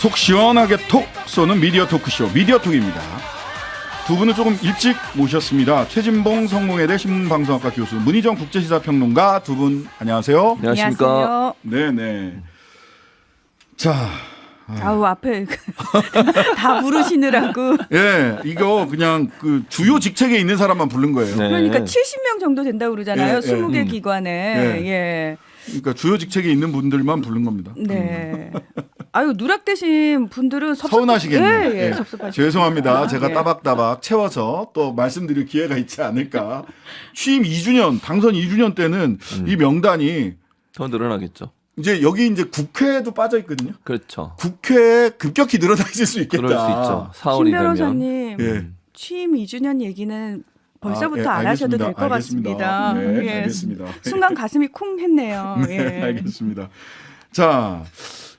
속 시원하게 톡 쏘는 미디어 토크쇼 미디어톡입니다. 두 분은 조금 일찍 모셨습니다. 최진봉 성공회대 신문방송학과 교수, 문희정 국제시사평론가 두 분 안녕하세요. 안녕하십니까. 네네. 자, 아우 앞에 다 부르시느라고. 예, 이거 그냥 그 주요 직책에 있는 사람만 부른 거예요. 네. 그러니까 70명 정도 된다고 그러잖아요. 예, 20개 기관에. 예. 그러니까 주요 직책에 있는 분들만 부른 겁니다. 네. 아유 누락되신 분들은 서운하시겠네요. 예, 예. 섭섭하시겠습니다. 죄송합니다. 제가 예. 따박따박 채워서 또 말씀드릴 기회가 있지 않을까. 취임 2주년, 당선 2주년 때는 이 명단이 더 늘어나겠죠. 이제 여기 이제 국회도 빠져 있거든요. 그렇죠. 국회에 급격히 늘어나 있을 수 있겠다. 그럴 수 있죠. 4월이 신 되면. 변호사님 예. 취임 2주년 얘기는 벌써부터 예, 안 하셔도 될 것 알겠습니다. 같습니다. 네, 예. 알겠습니다. 순간 가슴이 쿵 했네요. 네, 예. 알겠습니다. 자,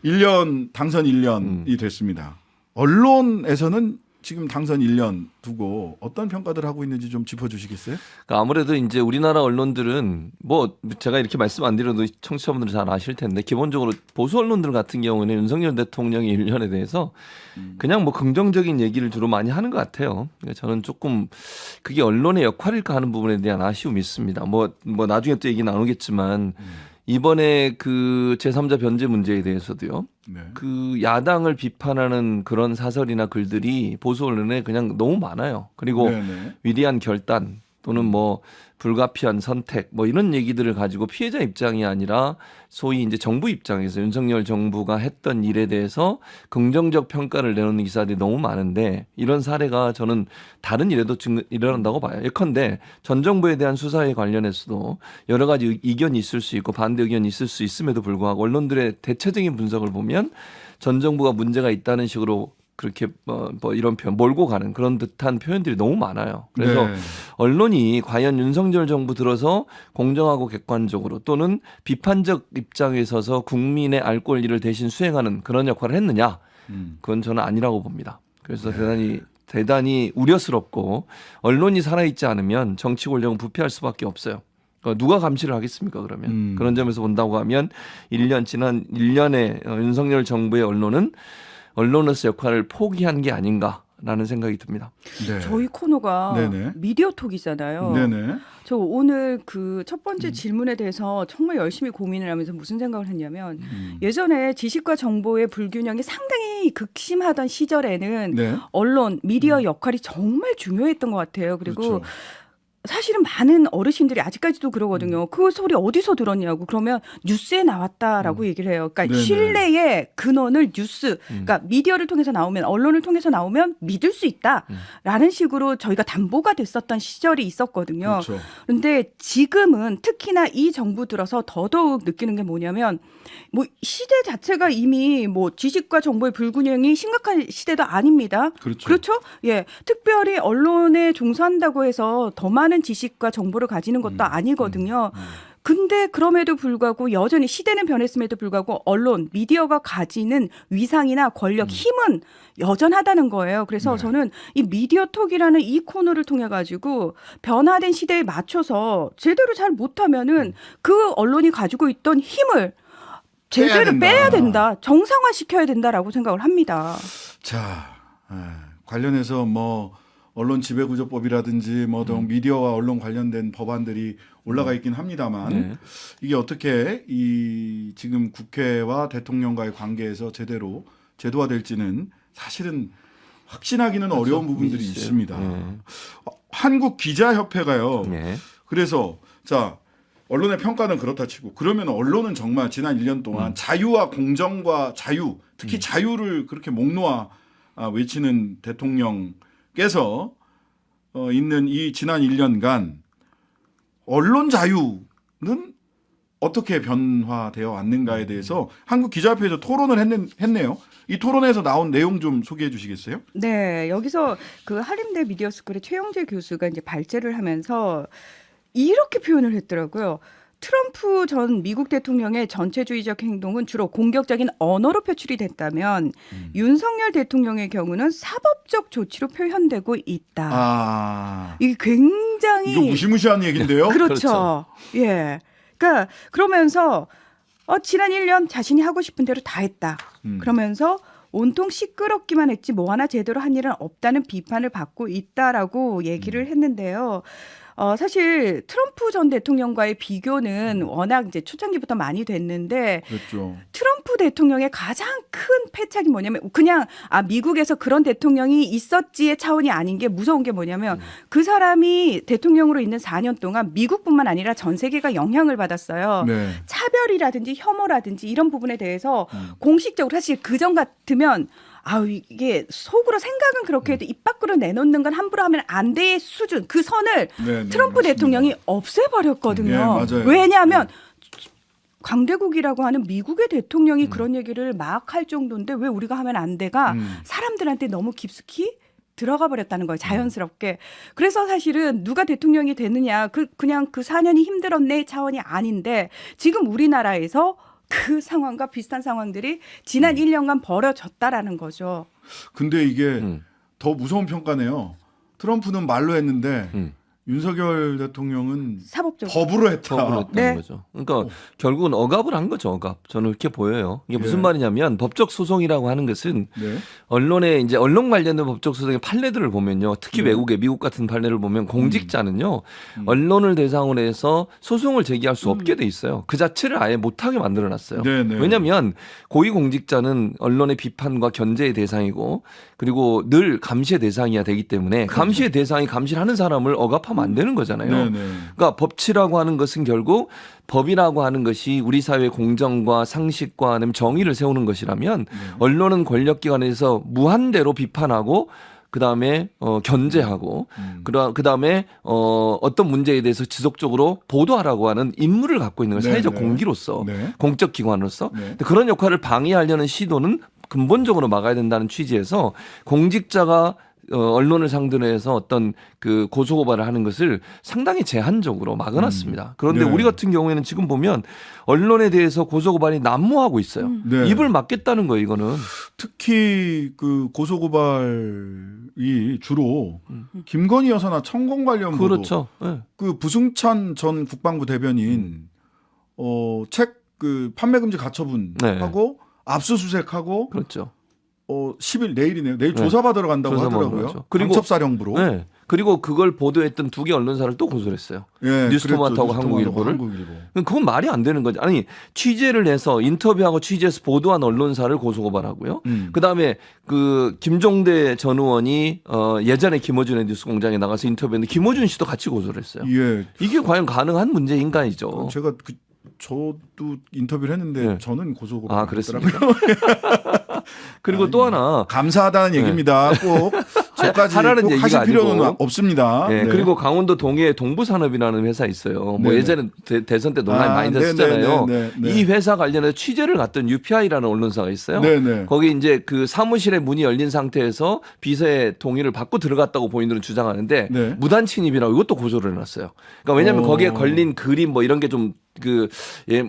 1년 당선 1년이 됐습니다. 언론에서는 지금 당선 1년 두고 어떤 평가들 하고 있는지 좀 짚어주시겠어요? 그러니까 아무래도 이제 우리나라 언론들은 뭐 제가 이렇게 말씀 안 드려도 청취자분들 잘 아실 텐데 기본적으로 보수 언론들 같은 경우는 윤석열 대통령의 1년에 대해서 그냥 뭐 긍정적인 얘기를 주로 많이 하는 것 같아요. 그러니까 저는 조금 그게 언론의 역할일까 하는 부분에 대한 아쉬움이 있습니다. 뭐 나중에 또 얘기 나누겠지만 이번에 그 제3자 변제 문제에 대해서도요. 네. 그 야당을 비판하는 그런 사설이나 글들이 보수 언론에 그냥 너무 많아요. 그리고 네네. 위대한 결단 또는 뭐 불가피한 선택 뭐 이런 얘기들을 가지고 피해자 입장이 아니라 소위 이제 정부 입장에서 윤석열 정부가 했던 일에 대해서 긍정적 평가를 내놓는 기사들이 너무 많은데 이런 사례가 저는 다른 일에도 일어난다고 봐요. 예컨대 전 정부에 대한 수사에 관련해서도 여러 가지 이견이 있을 수 있고 반대 의견이 있을 수 있음에도 불구하고 언론들의 대체적인 분석을 보면 전 정부가 문제가 있다는 식으로 그렇게 뭐 이런 표현 몰고 가는 그런 듯한 표현들이 너무 많아요. 그래서 네. 언론이 과연 윤석열 정부 들어서 공정하고 객관적으로 또는 비판적 입장에 서서 국민의 알 권리를 대신 수행하는 그런 역할을 했느냐? 그건 저는 아니라고 봅니다. 그래서 대단히 우려스럽고 언론이 살아있지 않으면 정치 권력은 부패할 수밖에 없어요. 누가 감시를 하겠습니까, 그러면? 그런 점에서 본다고 하면 지난 1년의 윤석열 정부의 언론은 언론으로서 역할을 포기한 게 아닌가라는 생각이 듭니다. 네. 저희 코너가 네네. 미디어톡이잖아요. 네네. 저 오늘 그 첫 번째 질문에 대해서 정말 열심히 고민을 하면서 무슨 생각을 했냐면 예전에 지식과 정보의 불균형이 상당히 극심하던 시절에는 네. 언론, 미디어 역할이 정말 중요했던 것 같아요. 그리고 그렇죠. 사실은 많은 어르신들이 아직까지도 그러거든요. 그 소리 어디서 들었냐고. 그러면 뉴스에 나왔다라고 얘기를 해요. 그러니까 네네. 신뢰의 근원을 뉴스, 그러니까 미디어를 통해서 나오면, 언론을 통해서 나오면 믿을 수 있다라는 식으로 저희가 담보가 됐었던 시절이 있었거든요. 그렇죠. 그런데 지금은 특히나 이 정부 들어서 더더욱 느끼는 게 뭐냐면 뭐 시대 자체가 이미 뭐 지식과 정보의 불균형이 심각한 시대도 아닙니다. 그렇죠. 예. 특별히 언론에 종사한다고 해서 더 많은 지식과 정보를 가지는 것도 아니거든요. 근데 그럼에도 불구하고 여전히 시대는 변했음에도 불구하고 언론, 미디어가 가지는 위상이나 권력, 힘은 여전하다는 거예요. 그래서 네. 저는 이 미디어톡이라는 이 코너를 통해 가지고 변화된 시대에 맞춰서 제대로 잘 못하면은 그 언론이 가지고 있던 힘을 제대로 빼야 된다. 정상화시켜야 된다라고 생각을 합니다. 자, 관련해서 뭐 언론 지배구조법이라든지 뭐 등 미디어와 언론 관련된 법안들이 올라가 있긴 합니다만 네. 이게 어떻게 이 지금 국회와 대통령과의 관계에서 제대로 제도화될지는 사실은 확신하기는 어려운 부분들이 있어요. 있습니다. 네. 한국 기자협회가요. 네. 그래서 자, 언론의 평가는 그렇다 치고 그러면 언론은 정말 지난 1년 동안 자유와 공정과 자유, 특히 자유를 그렇게 목 놓아 외치는 대통령께서 있는 이 지난 1년간 언론 자유는 어떻게 변화되어 왔는가에 대해서 한국 기자협회에서 토론을 했네요. 이 토론에서 나온 내용 좀 소개해 주시겠어요? 네, 여기서 그 한림대 미디어스쿨의 최영재 교수가 이제 발제를 하면서 이렇게 표현을 했더라고요. 트럼프 전 미국 대통령의 전체주의적 행동은 주로 공격적인 언어로 표출이 됐다면 윤석열 대통령의 경우는 사법적 조치로 표현되고 있다. 이게 굉장히 이거 무시무시한 얘기인데요. 그렇죠. 예. 그러니까 그러면서 지난 1년 자신이 하고 싶은 대로 다 했다. 그러면서 온통 시끄럽기만 했지 뭐 하나 제대로 한 일은 없다는 비판을 받고 있다라고 얘기를 했는데요. 사실 트럼프 전 대통령과의 비교는 워낙 이제 초창기부터 많이 됐는데 그렇죠. 트럼프 대통령의 가장 큰 패착이 뭐냐면 그냥 미국에서 그런 대통령이 있었지의 차원이 아닌 게 무서운 게 뭐냐면 그 사람이 대통령으로 있는 4년 동안 미국뿐만 아니라 전 세계가 영향을 받았어요. 네. 차별이라든지 혐오라든지 이런 부분에 대해서 공식적으로 사실 그전 같으면 이게 속으로 생각은 그렇게 해도 입 밖으로 내놓는 건 함부로 하면 안 될 수준 그 선을 네, 트럼프 맞습니다. 대통령이 없애버렸거든요. 네, 맞아요. 왜냐하면 강대국이라고 하는 미국의 대통령이 그런 얘기를 막 할 정도인데 왜 우리가 하면 안 돼가 사람들한테 너무 깊숙이 들어가 버렸다는 거예요. 자연스럽게. 그래서 사실은 누가 대통령이 되느냐 그냥 그 4년이 힘들었네 차원이 아닌데 지금 우리나라에서 그 상황과 비슷한 상황들이 지난 1년간 벌어졌다라는 거죠. 근데 이게 더 무서운 평가네요. 트럼프는 말로 했는데 윤석열 대통령은 사법적으로. 법으로 했다. 법으로 했다는 네. 거죠. 그러니까 결국은 억압을 한 거죠. 억압. 저는 그렇게 보여요. 이게 무슨 예. 말이냐면 법적 소송이라고 하는 것은 네. 언론에 이제 언론 관련된 법적 소송의 판례들을 보면요. 특히 네. 외국의 미국 같은 판례를 보면 공직자는요. 언론을 대상으로 해서 소송을 제기할 수 없게 돼 있어요. 그 자체를 아예 못하게 만들어 놨어요. 네, 네. 왜냐하면 고위공직자는 언론의 비판과 견제의 대상이고 그리고 늘 감시의 대상이어야 되기 때문에 감시의 대상이 감시를 하는 사람을 억압하면 안 되는 거잖아요. 네, 네. 그러니까 법치라고 하는 것은 결국 법이라고 하는 것이 우리 사회의 공정과 상식과 아니면 정의를 세우는 것이라면 언론은 권력기관에서 무한대로 비판하고 그다음에 견제하고 그다음에 어떤 문제에 대해서 지속적으로 보도하라고 하는 임무를 갖고 있는 거예요. 네, 사회적 네. 공기로서 네. 공적 기관으로서 네. 근데 그런 역할을 방해하려는 시도는 근본적으로 막아야 된다는 취지에서 공직자가 언론을 상대로 해서 어떤 그 고소고발을 하는 것을 상당히 제한적으로 막아놨습니다. 그런데 네. 우리 같은 경우에는 지금 보면 언론에 대해서 고소고발이 난무하고 있어요. 네. 입을 막겠다는 거예요, 이거는. 특히 그 고소고발이 주로 김건희 여사나 청공 관련 보도, 그렇죠. 네. 그 부승찬 전 국방부 대변인 책 그 판매 금지 가처분 네. 하고 압수수색하고 그렇죠. 10일 내일이네요. 내일 네. 조사받으러 간다고 조사받으러 하더라고요. 가죠. 그리고- 방첩사령부로. 네. 그리고 그걸 보도했던 두 개 언론사를 또 고소를 했어요. 예, 뉴스토마토하고 그랬죠. 한국일보를. 한국일보. 그건 말이 안 되는 거죠. 아니 취재를 해서 인터뷰하고 취재해서 보도한 언론사를 고소고발하고요. 그다음에 그 김종대 전 의원이 예전에 김어준의 뉴스공장에 나가서 인터뷰했는데 김어준 씨도 같이 고소를 했어요. 예. 이게 과연 가능한 문제인가이죠. 제가 저도 인터뷰를 했는데 네. 저는 고소고발. 아 그렇습니까? 그리고 또 하나 감사하다는 얘기입니다. 꼭 저까지 하라는 꼭 얘기가 하실 필요는 아니고. 없습니다. 예, 네. 그리고 강원도 동해에 동부산업이라는 회사 있어요. 뭐 네네. 예전에 대선 때 논란이 많이 됐었잖아요. 네네네네. 이 회사 관련해서 취재를 갔던 UPI라는 언론사가 있어요. 네네. 거기 이제 그 사무실에 문이 열린 상태에서 비서의 동의를 받고 들어갔다고 본인들은 주장하는데 네. 무단 침입이라고 이것도 고소를 해놨어요. 그러니까 왜냐하면 거기에 걸린 그림 뭐 이런 게 좀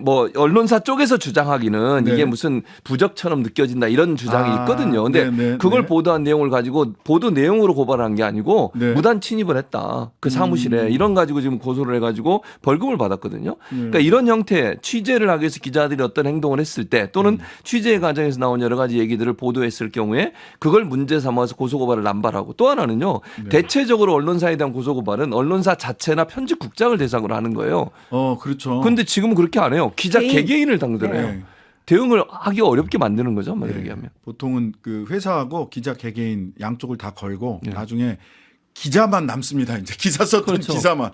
뭐 언론사 쪽에서 주장하기는 네. 이게 무슨 부적처럼 느껴진다 이런 주장이 있거든요. 근데 네네. 그걸 네. 보도한 내용을 가지고 보도 내용으로 고발한 게 아니고 네. 무단 침입을 했다. 그 사무실에 이런 가지고 지금 고소를 해가지고 벌금을 받았거든요. 그러니까 이런 형태 취재를 하기 위해서 기자들이 어떤 행동을 했을 때 또는 취재 과정에서 나온 여러 가지 얘기들을 보도했을 경우에 그걸 문제 삼아서 고소고발을 남발하고 또 하나는요. 대체적으로 언론사에 대한 고소고발은 언론사 자체나 편집국장을 대상으로 하는 거예요. 그렇죠. 근데 지금은 그렇게 안 해요. 기자 개인. 개개인을 당들어요. 네. 대응을 하기 어렵게 만드는 거죠. 막 이렇게 하면. 보통은 그 회사하고 기자 개개인 양쪽을 다 걸고 네. 나중에 기자만 남습니다. 이제 기사 썼던 그렇죠. 기사만.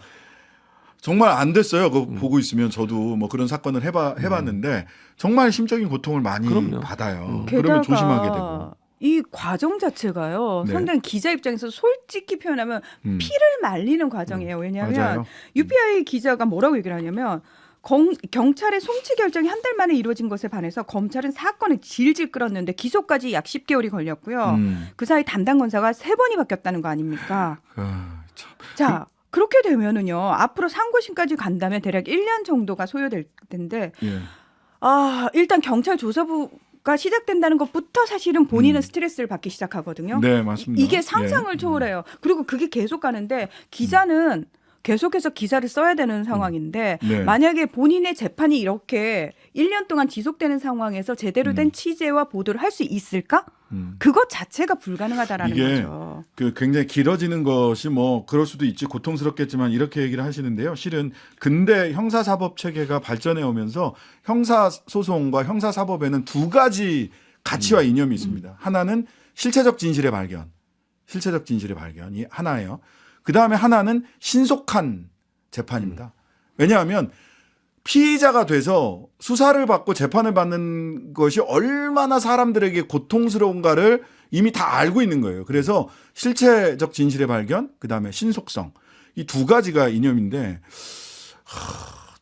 정말 안 됐어요. 그거 보고 있으면 저도 뭐 그런 사건을 해봤는데 정말 심적인 고통을 많이 그럼요. 받아요. 게다가 그러면 조심하게 되고. 이 과정 자체가요. 네. 상당히 기자 입장에서 솔직히 표현하면 피를 말리는 과정이에요. 왜냐하면 맞아요. UPI 기자가 뭐라고 얘기를 하냐면 경찰의 송치 결정이 한 달 만에 이루어진 것에 반해서 검찰은 사건을 질질 끌었는데 기소까지 약 10개월이 걸렸고요. 그 사이 담당 권사가 3번이 바뀌었다는 거 아닙니까? 참. 자, 그렇게 되면은요. 앞으로 상고심까지 간다면 대략 1년 정도가 소요될 텐데 예. 일단 경찰 조사부가 시작된다는 것부터 사실은 본인은 스트레스를 받기 시작하거든요. 네, 맞습니다. 이게 상상을 예. 초월해요. 그리고 그게 계속 가는데 기자는 계속해서 기사를 써야 되는 상황인데 네. 만약에 본인의 재판이 이렇게 1년 동안 지속되는 상황에서 제대로 된 취재와 보도를 할 수 있을까? 그것 자체가 불가능하다라는 이게 거죠. 그 굉장히 길어지는 것이 뭐 그럴 수도 있지 고통스럽겠지만 이렇게 얘기를 하시는데요. 실은 근대 형사사법 체계가 발전해 오면서 형사소송과 형사사법에는 두 가지 가치와 이념이 있습니다. 하나는 실체적 진실의 발견, 실체적 진실의 발견이 하나예요. 그 다음에 하나는 신속한 재판입니다. 왜냐하면 피의자가 돼서 수사를 받고 재판을 받는 것이 얼마나 사람들에게 고통스러운가를 이미 다 알고 있는 거예요. 그래서 실체적 진실의 발견, 그다음에 신속성 이 두 가지가 이념인데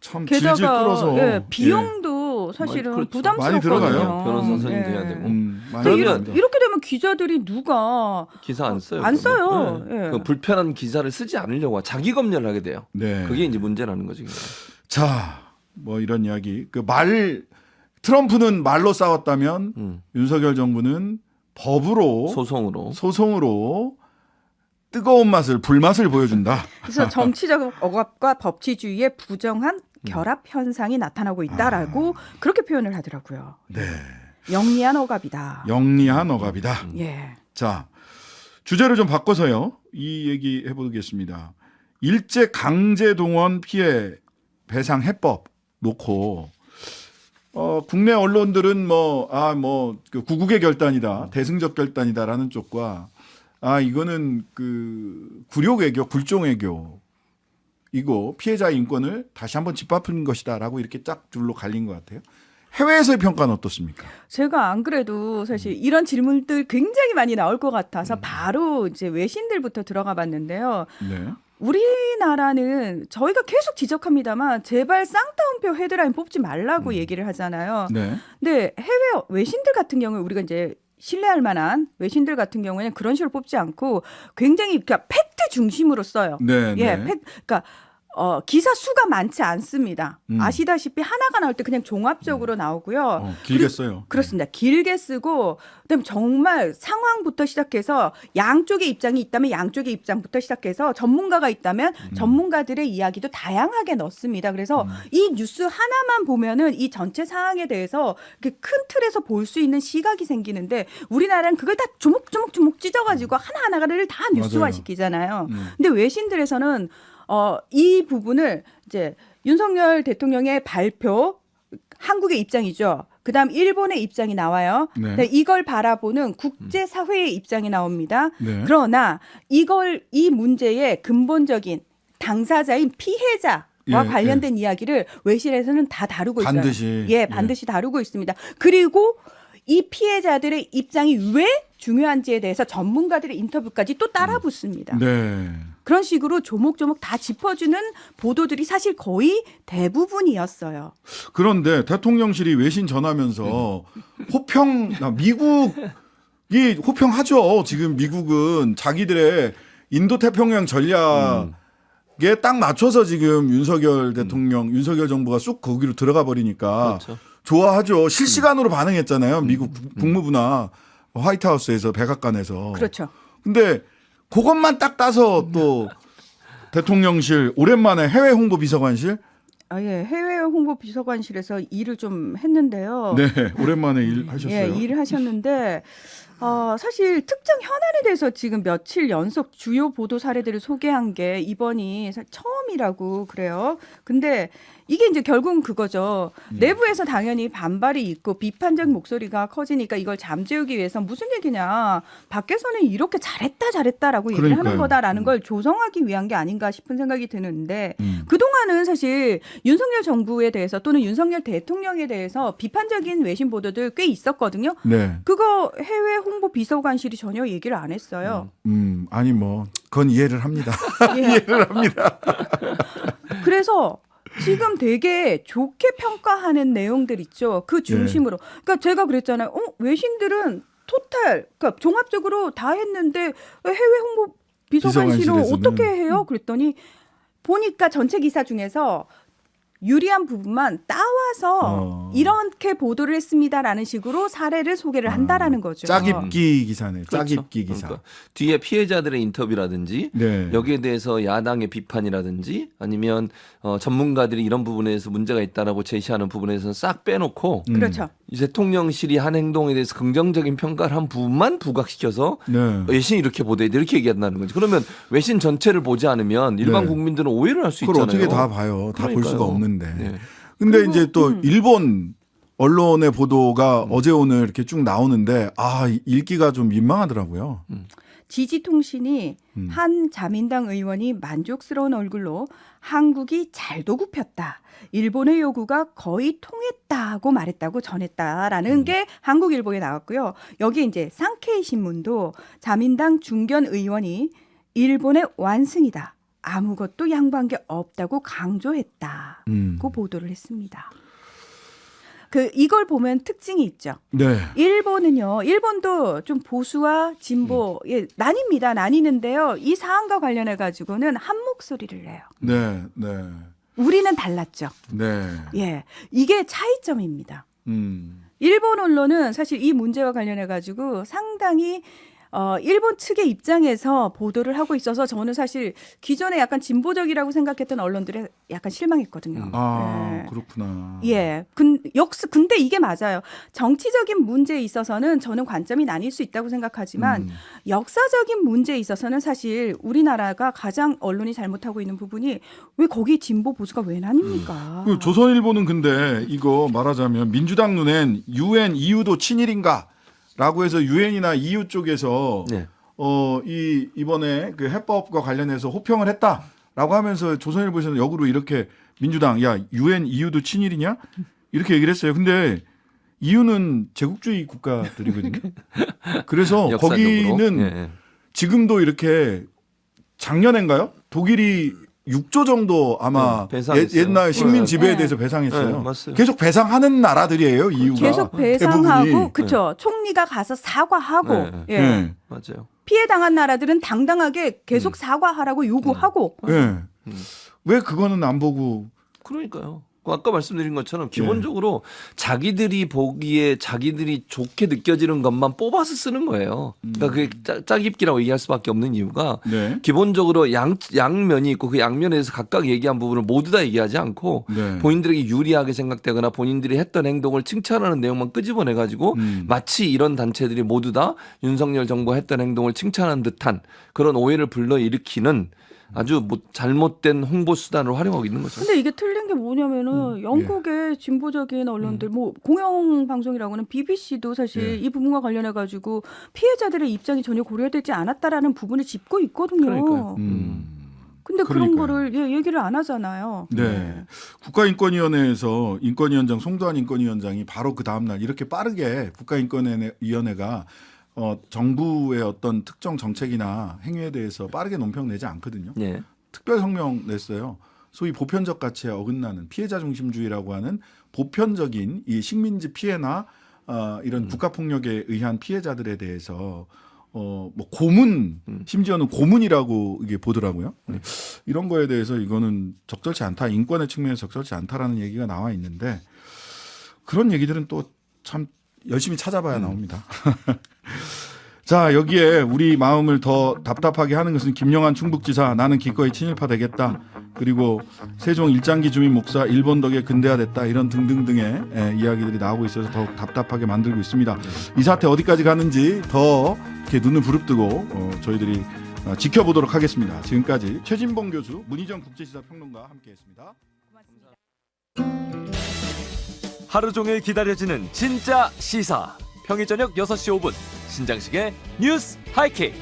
참 질질 게다가 끌어서 예, 비용도 사실은 그렇죠. 부담스럽거든요. 많이 들어가요. 변호사 선임도 예. 해야 되고. 많이 그러면 들어갑니다. 이렇게 되면 기자들이 누가 기사 안 써요. 안 그러면. 써요. 예. 그 불편한 기사를 쓰지 않으려고 자기 검열을 하게 돼요. 네. 그게 이제 문제라는 거지. 자, 뭐 이런 이야기. 트럼프는 말로 싸웠다면 윤석열 정부는 법으로 소송으로 뜨거운 맛을 불맛을 보여준다. 그래서 정치적 억압과 법치주의의 부정한 결합 현상이 나타나고 있다라고 그렇게 표현을 하더라고요. 네. 영리한 억압이다. 영리한 억압이다. 예. 자, 주제를 좀 바꿔서요. 이 얘기 해보겠습니다. 일제 강제 동원 피해 배상 해법 놓고 국내 언론들은 그 구국의 결단이다, 대승적 결단이다라는 쪽과 이거는 그 굴욕 외교, 굴종 외교 이거 피해자의 인권을 다시 한번 짚어픈 것이다라고 이렇게 짝 둘로 갈린 것 같아요. 해외에서의 평가는 어떻습니까? 제가 안 그래도 사실 이런 질문들 굉장히 많이 나올 것 같아서 바로 이제 외신들부터 들어가 봤는데요. 네. 우리나라는 저희가 계속 지적합니다만 제발 쌍따옴표 헤드라인 뽑지 말라고 얘기를 하잖아요. 네. 근데 해외 외신들 같은 경우에 우리가 이제 신뢰할 만한 외신들 같은 경우에는 그런 식으로 뽑지 않고 굉장히 그러니까 팩트 중심으로 써요. 네. 예, 네. 그러니까 기사 수가 많지 않습니다. 아시다시피 하나가 나올 때 그냥 종합적으로 나오고요. 길게 써요. 그렇습니다. 길게 쓰고 그다음에 정말 상황부터 시작해서 양쪽의 입장이 있다면 양쪽의 입장부터 시작해서 전문가가 있다면 전문가들의 이야기도 다양하게 넣습니다. 그래서 이 뉴스 하나만 보면은 이 전체 상황에 대해서 이렇게 큰 틀에서 볼 수 있는 시각이 생기는데 우리나라는 그걸 다 조목조목 찢어가지고 하나하나를 다 뉴스화 시키잖아요. 근데 외신들에서는 이 부분을 이제 윤석열 대통령의 발표, 한국의 입장이죠. 그다음 일본의 입장이 나와요. 네. 이걸 바라보는 국제사회의 입장이 나옵니다. 네. 그러나 이 문제의 근본적인 당사자인 피해자와 관련된 이야기를 외신에서는 다 다루고 있어요. 반드시. 반드시 다루고 있습니다. 그리고 이 피해자들의 입장이 왜 중요한지에 대해서 전문가들의 인터뷰까지 또 따라 붙습니다. 네. 그런 식으로 조목조목 다 짚어주는 보도들이 사실 거의 대부분이었어요. 그런데 대통령실이 외신 전하면서 미국이 호평하죠. 지금 미국은 자기들의 인도 태평양 전략에 딱 맞춰서 지금 윤석열 대통령, 윤석열 정부가 쑥 거기로 들어가 버리니까 그렇죠. 좋아하죠. 실시간으로 반응했잖아요. 미국 국무부나 화이트하우스에서 백악관에서. 그렇죠. 근데 그것만 딱 따서 또 대통령실 오랜만에 해외 홍보 비서관실 해외 홍보 비서관실에서 일을 좀 했는데요. 네 오랜만에 일하셨어요. 일을 하셨는데 사실 특정 현안에 대해서 지금 며칠 연속 주요 보도 사례들을 소개한 게 이번이 처음이라고 그래요. 근데 이게 이제 결국은 그거죠. 내부에서 당연히 반발이 있고 비판적 목소리가 커지니까 이걸 잠재우기 위해서 무슨 얘기냐. 밖에서는 이렇게 잘했다라고 얘기를 그러니까요. 하는 거다라는 걸 조성하기 위한 게 아닌가 싶은 생각이 드는데 그동안은 사실 윤석열 정부에 대해서 또는 윤석열 대통령에 대해서 비판적인 외신 보도들 꽤 있었거든요. 네. 그거 해외 홍보 비서관실이 전혀 얘기를 안 했어요. 아니 뭐 그건 이해를 합니다. 예. 이해를 합니다. 그래서 지금 되게 좋게 평가하는 내용들 있죠. 그 중심으로. 그러니까 제가 그랬잖아요. 외신들은 그러니까 종합적으로 다 했는데 해외 홍보 비서관실은 비서관실에서는. 어떻게 해요? 그랬더니 보니까 전체 기사 중에서 유리한 부분만 따와서 이렇게 보도를 했습니다라는 식으로 사례를 소개를 한다라는 거죠. 짝입기 기사네. 그렇죠. 짝입기 기사. 그러니까 뒤에 피해자들의 인터뷰라든지 네. 여기에 대해서 야당의 비판이라든지 아니면 전문가들이 이런 부분에 대해서 문제가 있다라고 제시하는 부분에서는 싹 빼놓고 그렇죠. 이 대통령실이 한 행동에 대해서 긍정적인 평가를 한 부분만 부각시켜서 네. 외신이 이렇게 보도해 이렇게 얘기한다는 거죠. 그러면 외신 전체를 보지 않으면 일반 네. 국민들은 오해를 할 수 그걸 있잖아요. 어떻게 다 봐요? 다 볼 그러니까요. 수가 없는데. 네. 근데 이제 또 일본 언론의 보도가 어제 오늘 이렇게 쭉 나오는데 읽기가 좀 민망하더라고요. 지지통신이 한 자민당 의원이 만족스러운 얼굴로 한국이 잘도 굽혔다. 일본의 요구가 거의 통했다고 말했다고 전했다라는 게 한국일보에 나왔고요. 여기 이제 상케이 신문도 자민당 중견 의원이 일본의 완승이다. 아무것도 양보한 게 없다고 강조했다고 보도를 했습니다. 이걸 보면 특징이 있죠. 네. 일본도 좀 보수와 진보 나뉩니다. 나뉘는데요. 이 사안과 관련해 가지고는 한 목소리를 내요. 네. 네. 우리는 달랐죠. 네. 예, 이게 차이점입니다. 일본 언론은 사실 이 문제와 관련해 가지고 상당히 일본 측의 입장에서 보도를 하고 있어서 저는 사실 기존에 약간 진보적이라고 생각했던 언론들에 약간 실망했거든요. 예. 그렇구나. 예. 근데 이게 맞아요. 정치적인 문제에 있어서는 저는 관점이 나뉠 수 있다고 생각하지만 역사적인 문제에 있어서는 사실 우리나라가 가장 언론이 잘못하고 있는 부분이 왜 거기 진보 보수가 왜 나뉩니까? 그 조선일보는 근데 이거 말하자면 민주당 눈엔 UN EU도 친일인가? 라고 해서 유엔이나 EU 쪽에서 네. 이번에 그 해법과 관련해서 호평을 했다라고 하면서 조선일보에서는 역으로 이렇게 민주당 야 UN EU도 친일이냐 이렇게 얘기를 했어요. 근데 EU는 제국주의 국가들이거든요. 그래서 역사적으로. 거기는 예. 지금도 이렇게 작년인가요? 독일이 6조 정도 아마 배상했어요. 옛날 식민 지배에 네. 대해서 배상했어요. 네, 맞아요. 계속 배상하는 나라들이에요. EU가 계속 배상하고 대부분이. 그렇죠. 총리가 가서 사과하고 네. 예. 네. 맞아요. 피해 당한 나라들은 당당하게 계속 사과하라고 요구하고 네. 왜 그거는 안 보고 그러니까요. 아까 말씀드린 것처럼 기본적으로 자기들이 보기에 자기들이 좋게 느껴지는 것만 뽑아서 쓰는 거예요. 그러니까 그게 짜깁기라고 얘기할 수밖에 없는 이유가 네. 기본적으로 양면이 있고 그 양면에서 각각 얘기한 부분을 모두 다 얘기하지 않고 네. 본인들에게 유리하게 생각되거나 본인들이 했던 행동을 칭찬하는 내용만 끄집어내 가지고 마치 이런 단체들이 모두 다 윤석열 정부가 했던 행동을 칭찬하는 듯한 그런 오해를 불러일으키는 아주 잘못된 홍보 수단으로 활용하고 있는 거죠. 근데 이게 틀린 게 뭐냐면은 영국의 진보적인 언론들 뭐 공영 방송이라고는 BBC도 사실 이 부분과 관련해 가지고 피해자들의 입장이 전혀 고려되지 않았다라는 부분을 짚고 있거든요. 그러니까요. 근데 그런 그러니까요. 거를 얘기를 안 하잖아요. 네. 국가인권위원회에서 인권위원장 송도한 인권위원장이 바로 그 다음 날 이렇게 빠르게 국가인권위원회가 정부의 어떤 특정 정책이나 행위에 대해서 빠르게 논평 내지 않거든요. 예. 특별 성명 냈어요. 소위 보편적 가치에 어긋나는 피해자 중심주의라고 하는 보편적인 이 식민지 피해나 이런 국가 폭력에 의한 피해자들에 대해서 뭐 고문 심지어는 고문이라고 이게 보더라고요. 이런 거에 대해서 이거는 적절치 않다. 인권의 측면에서 적절치 않다라는 얘기가 나와 있는데 그런 얘기들은 또 참 열심히 찾아봐야 나옵니다. 자, 여기에 우리 마음을 더 답답하게 하는 것은 김영한 충북지사 나는 기꺼이 친일파 되겠다. 그리고 세종 일장기 주민 목사 일본 덕에 근대화됐다. 이런 등등등의 이야기들이 나오고 있어서 더 답답하게 만들고 있습니다. 이 사태 어디까지 가는지 더 이렇게 눈을 부릅뜨고 저희들이 지켜보도록 하겠습니다. 지금까지 최진봉 교수, 문희정 국제시사 평론가와 함께했습니다. 하루 종일 기다려지는 진짜 시사. 평일 저녁 6시 5분 신장식의 뉴스 하이킥.